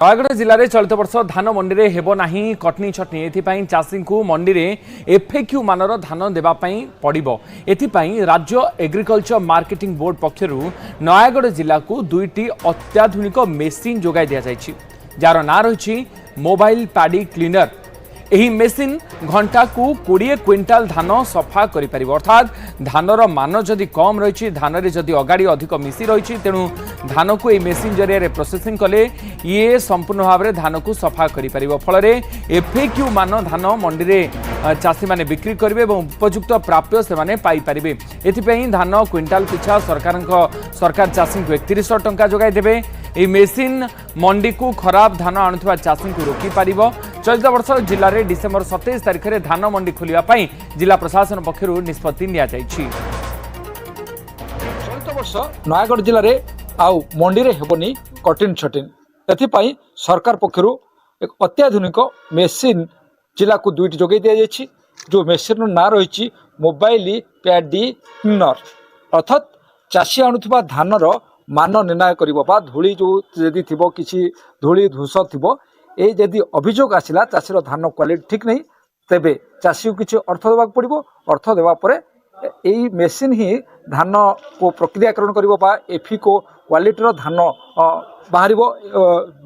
नयगढ़ जिले में चलित वर्ष धान मंडी में हेब ना कटनी छटनी एथपाई चाषी को मंडी में एफएक्यू मानर धान देवाई पड़ो। एथपाई राज्य एग्रिकल्चर मार्केटिंग बोर्ड पक्षर नयगढ़ जिला को दुईटी अत्याधुनिक मेसीन जोगाई दि जाएगी जार ना रही मोबाइल पैडी क्लीनर। यही मेसीन घंटा को 20 क्विंटाल धान सफा कर अर्थात धानर मान जदि कम रही धान में जदि अगाड़ी अधिक मिसी रही तेणु धान को यह मेसीन जरिया प्रोसेसिंग कले ये संपूर्ण भाव में धान को सफा कर फल एफएक्यू मान धान मंडी में चाषी मैंने बिक्री करेंगे और उपयुक्त प्राप्य से पाइपर। एथपाई धान क्विंटाल पिछा सरकार चाषी को 3100 टंका जोगाई देवे। यह मेसीन मंडी को खराब धान आणुवा चाषी को रोकी पार। चलित वर्ष जिले में डिसेम्बर 27 तारिख में धान मंडी खोलने जिला प्रशासन पक्षर निष्पत्ति चलित वर्ष नयगढ़ जिले में आउ मंडी में हेबनी कटिन छटिन एथपाई सरकार पक्षर एक अत्याधुनिक मेसीन जिला को दुईटी जोगाई दि जाएगी। जो मेसीन ना रही मोबाइल पैडी क्लीनर अर्थात चाषी आणुवा धानर मान निर्णय कर धूली जो यदि थी किसी धूली धूस थी ये जदि अभियोग आसला चाषीर धान क्वालिटी ठीक नहीं तेबे चाषी को किसी अर्थ देवाक पड़ो। अर्थ देवापर यही मेसीन ही धान को प्रक्रियाकरण कर एफी को क्वालिटीर धान बाहर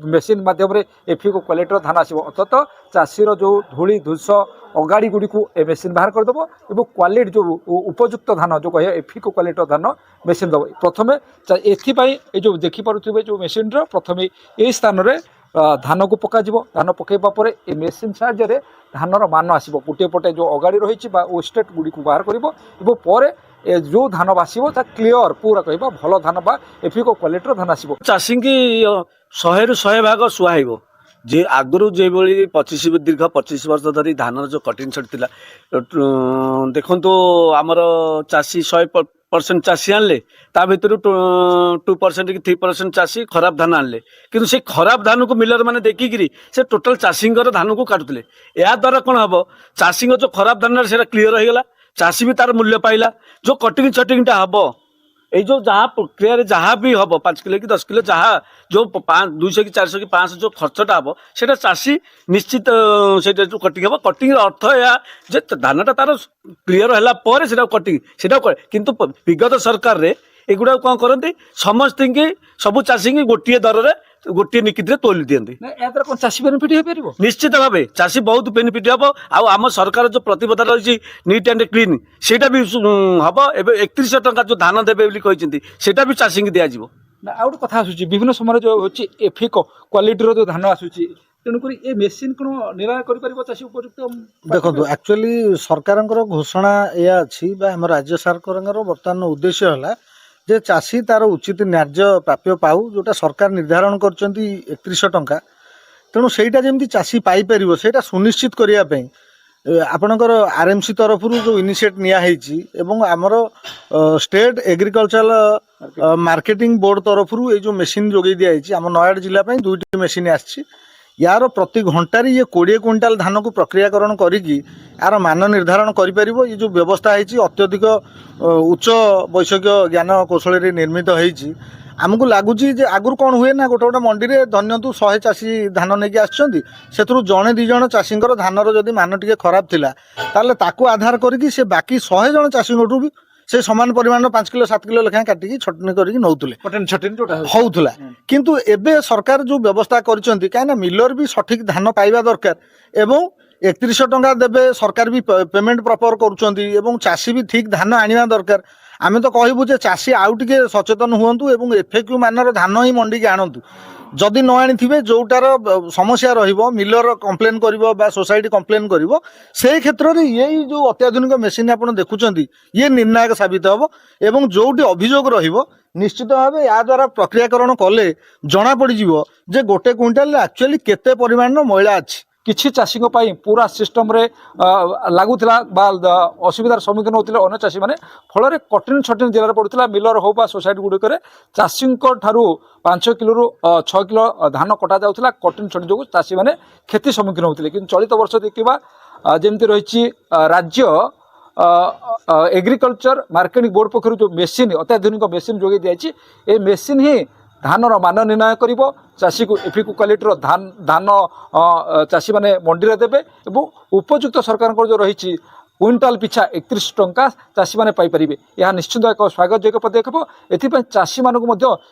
मेसीन माध्यम एफी को क्वालिटीर धान आसो अर्थात चाषीर जो धूली धूस अगाड़ी गुड़ी को ए मेसीन बाहर करदेव और क्वालिटी जो उपयुक्त धान जो कहे एफी को क्वालिटीर धान मेसीन दब। प्रथम एथपाई जो देखिपे जो मेसीन प्रथम यही स्थान में धान को पक धान पकड़ा पर ए मेसीन साहाय्य धानर मान आसो गोटे पटे जो अगाड़ी रही वेस्टेट गुड़ी को बाहर कर जो धान बासो क्लीयर पूरा कह भल धान बा एफी को क्वालिटीर धान आसो। चाषी की 100 ରୁ 100 भाग सुहाइब जे आगुरी जो 25 दीर्घ 25 वर्ष धरी धान जो कटिन छटी देखो आमर चाषी 100% चाषी आणले ता भितर 2% कि 3% चाषी खराब धान आणले किंतु से खराब धान को मिलर माने देखिकी से टोटाल चाषी धान को काटुले। या द्वारा कौन हम चाषी जो खराब धान से क्लीयर होगा चाषी भी तार मूल्य पाइला। जो कटिंग छटिंगटा हम ये जो जहाँ प्रक्रिया जहाँ भी हम 5 किलो कि 10 किलो जहाँ जो 200 कि 400 कि 500 जो खर्चटा हम से चाषी निश्चित से जो कटिंग हम कटिंग अर्थ या धानटा तार क्लीयर है कटिंग से किंतु विगत सरकार रे एगुड़ा कौन करती समस्त सबू चाषी गोटे दर में गोटे निकित तोली दिखती चाषी बेनिफिट हो पार निश्चित भाव चाषी बहुत बेनिफिट हम आम सरकार जो प्रतिबद्धता रही नीट एंड क्लीन सेटा भी हम ए 3100 टंका जो धान देवे सेटा भी चाषी की दिज्व। आ गोटे कथा आसूँ विभिन्न समय जो होची एफी क्वालिटीर जो धान आसूची तेणुक ये मेसीन कौन निर्णय कर उपयुक्त देखो एक्चुअली सरकार घोषणा या अच्छी आम राज्य सरकार बर्तमान उद्देश्य है जे चाषी तार उचित न्याय्य प्राप्य पाऊ जोटा सरकार निर्धारण कर 3100 टंका तेणु सेटा जमी चाषी पाइपर से सुनिश्चित करने आपणकर आरएमसी तरफ जो इनिशिएट निया आमर स्टेट एग्रीकल्चर मार्केटिंग बोर्ड तरफ ये जो मेसीन जोगे दिखाई आम नयगढ़ जिलापी 2टी मेसीन आसी यार प्रति घंटार ये 20 क्विंटाल धान को प्रक्रियाकरण करी यार मान निर्धारण कर ये जो व्यवस्था है अत्यधिक उच्च वैषयिक ज्ञान कौशल निर्मित होती आमको लगुच आगुरी कौन हुए ना गोटे गोटे मंडी में धन्यतु 100 चाषी धान नहीं आसुँच से जड़े 2 जण चाषी धानर जदि मान टे खराब थिला ताले ताकू आधार करके से बाकी 100 जण चाषी भी से समान परिमाण 5 किलो 7 किलो लेखाएं काटिकी छटनी करके नौतुले होउथुला किंतु एबे सरकार जो व्यवस्था करिसेंती काना मिलर भी सठिक धान पाइबा दरकार एवं 3100 टंका देबे सरकार भी पेमेंट प्रॉपर करूछंती एवं चाषी भी ठीक धान आनिबा दरकार। आमे तो कहबु जे चाषी आउ टिके सचेतन हुअंतु एवं एफएक्यू मानर धान ही मंडी के आणंतु जदि न आनी जोटार समस्या रहिबो मिलर कंप्लेन करिवो बा सोसाइटी कंप्लेन करिवो से क्षेत्र में यही जो अत्याधुनिक मेसीन आपन देखुचंती ये निर्णायक साबित हम एवं जोटी अभियोग रहिबो निश्चित भाव या द्वारा प्रक्रियाकरण कले जना पड़ जे गोटे क्विंटाल एक्चुअली केते परिमाण मैला अच्छी किछि चाषी पूरा सिस्टम रे लागुला असुविधार सम्मुखीन होते अन्य चाषी मैंने फल कठिन छटिन जिले में पड़ता मिलर हो सोसाइटी गुड़िक चाषी ठारू 5 किलो रू 6 किलो धान कटा जाऊला कठिन छटिन जो चाषी मैंने क्षति सम्मुखीन होते कि चलित वर्ष देखा जमी रही राज्य एग्रीकल्चर मार्केटिंग बोर्ड पक्षर जो मेसीन अत्याधुनिक मेसीन जोगे दिखाई ये मेसीन ही ଧାନର ମାନ ନିର୍ଣ୍ଣୟ କରିବ ଚାଷୀକୁ ଏଫିକୁ କ୍ୱାଲିଟିର ଧାନ ଚାଷୀ ମାନେ ମଣ୍ଡିରେ ଦେବେ ଏବଂ ଉପଯୁକ୍ତ ସରକାରଙ୍କର ଯେଉଁ ରହିଛି क्विंटाल पिछा 31 टंका चाषी मैंने पाइपर यह निश्चित एक स्वागतयोग्य पदक्षेप एथपाई चाषी मानक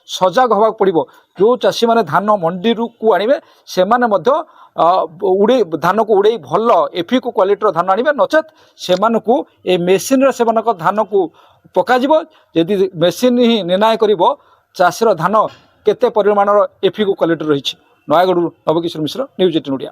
सजग होगा पड़ो जो चाषी मैंने धान मंडी को आणवे से उड़े धान को उड़े भल एफिक क्वालिटीर धान आणवे नचेत से मेसीन से धान को पकाज यदि मेसीन ही निर्णय कर चाषीर धान केते परिमाणर एफिक क्वालिटी रही। नयागढ़ नवकिशोर मिश्र, न्यूज 18 ओडिया।